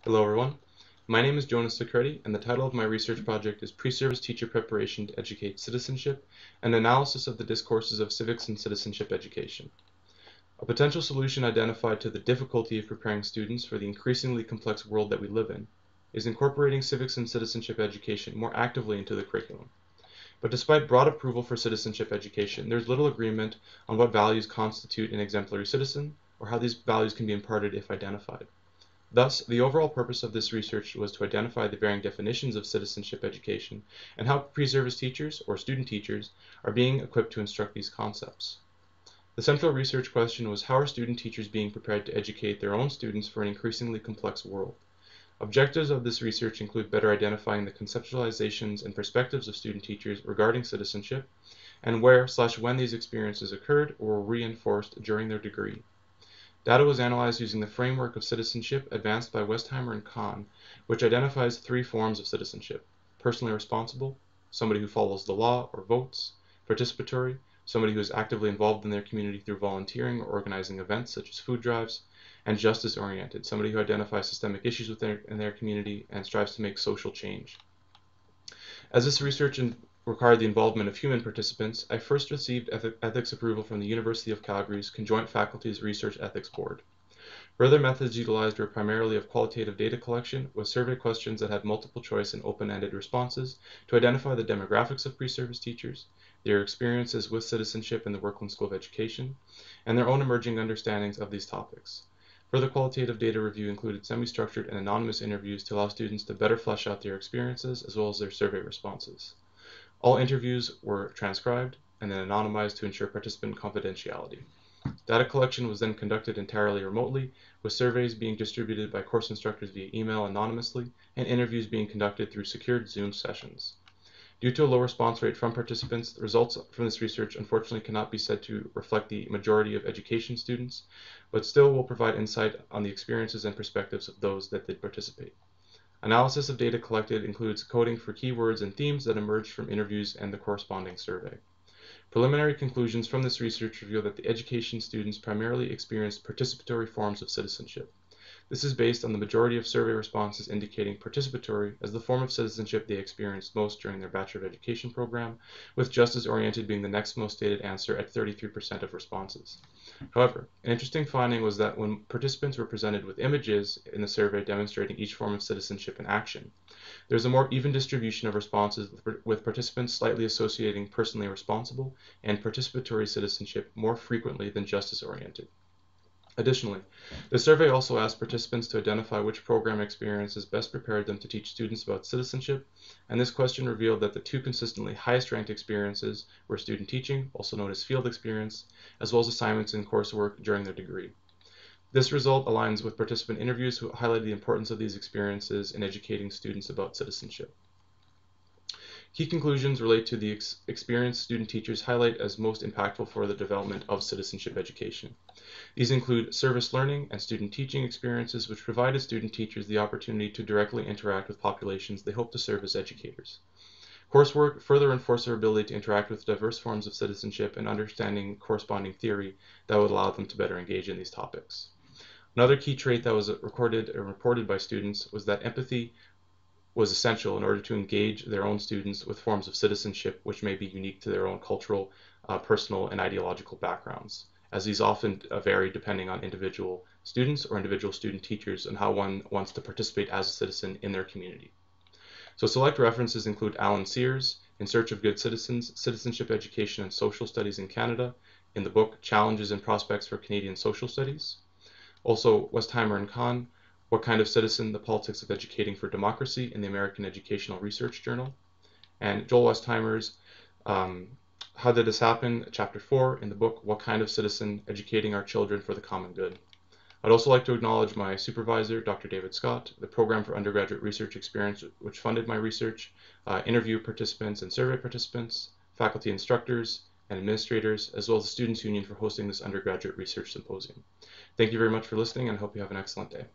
Hello everyone, my name is Jonah Secreti and the title of my research project is Pre-Service Teacher Preparation to Educate Citizenship, an analysis of the discourses of civics and citizenship education. A potential solution identified to the difficulty of preparing students for the increasingly complex world that we live in is incorporating civics and citizenship education more actively into the curriculum. But despite broad approval for citizenship education, there is little agreement on what values constitute an exemplary citizen or how these values can be imparted if identified. Thus, the overall purpose of this research was to identify the varying definitions of citizenship education and how pre-service teachers, or student teachers, are being equipped to instruct these concepts. The central research question was how are student teachers being prepared to educate their own students for an increasingly complex world? Objectives of this research include better identifying the conceptualizations and perspectives of student teachers regarding citizenship, and where/when these experiences occurred or were reinforced during their degree. Data was analyzed using the framework of citizenship advanced by Westheimer and Kahn, which identifies three forms of citizenship: personally responsible, somebody who follows the law or votes; participatory, somebody who is actively involved in their community through volunteering or organizing events such as food drives; and justice-oriented, somebody who identifies systemic issues in their community and strives to make social change. As this research required the involvement of human participants, I first received ethics approval from the University of Calgary's Conjoint Faculties Research Ethics Board. Further methods utilized were primarily of qualitative data collection, with survey questions that had multiple choice and open-ended responses to identify the demographics of pre-service teachers, their experiences with citizenship in the Workland School of Education, and their own emerging understandings of these topics. Further qualitative data review included semi-structured and anonymous interviews to allow students to better flesh out their experiences as well as their survey responses. All interviews were transcribed and then anonymized to ensure participant confidentiality. Data collection was then conducted entirely remotely, with surveys being distributed by course instructors via email anonymously and interviews being conducted through secured Zoom sessions. Due to a low response rate from participants, the results from this research unfortunately cannot be said to reflect the majority of education students, but still will provide insight on the experiences and perspectives of those that did participate. Analysis of data collected includes coding for keywords and themes that emerged from interviews and the corresponding survey. Preliminary conclusions from this research reveal that the education students primarily experienced participatory forms of citizenship. This is based on the majority of survey responses indicating participatory as the form of citizenship they experienced most during their Bachelor of Education program, with justice-oriented being the next most stated answer at 33% of responses. However, an interesting finding was that when participants were presented with images in the survey demonstrating each form of citizenship in action, there is a more even distribution of responses, with participants slightly associating personally responsible and participatory citizenship more frequently than justice-oriented. Additionally, the survey also asked participants to identify which program experiences best prepared them to teach students about citizenship, and this question revealed that the two consistently highest ranked experiences were student teaching, also known as field experience, as well as assignments and coursework during their degree. This result aligns with participant interviews who highlighted the importance of these experiences in educating students about citizenship. Key conclusions relate to the experience student teachers highlight as most impactful for the development of citizenship education. These include service learning and student teaching experiences which provided student teachers the opportunity to directly interact with populations they hope to serve as educators. Coursework further enforced their ability to interact with diverse forms of citizenship and understanding corresponding theory that would allow them to better engage in these topics. Another key trait that was recorded and reported by students was that empathy was essential in order to engage their own students with forms of citizenship which may be unique to their own cultural, personal, and ideological backgrounds, as these often vary depending on individual students or individual student teachers and how one wants to participate as a citizen in their community. So select references include Alan Sears, In Search of Good Citizens, Citizenship Education and Social Studies in Canada, in the book Challenges and Prospects for Canadian Social Studies. Also Westheimer and Kahn, What Kind of Citizen? The Politics of Educating for Democracy in the American Educational Research Journal. And Joel Westheimer's How Did This Happen? Chapter 4 in the book What Kind of Citizen? Educating Our Children for the Common Good. I'd also like to acknowledge my supervisor, Dr. David Scott, the Program for Undergraduate Research Experience, which funded my research, interview participants and survey participants, faculty instructors, and administrators, as well as the Students' Union for hosting this undergraduate research symposium. Thank you very much for listening, and I hope you have an excellent day.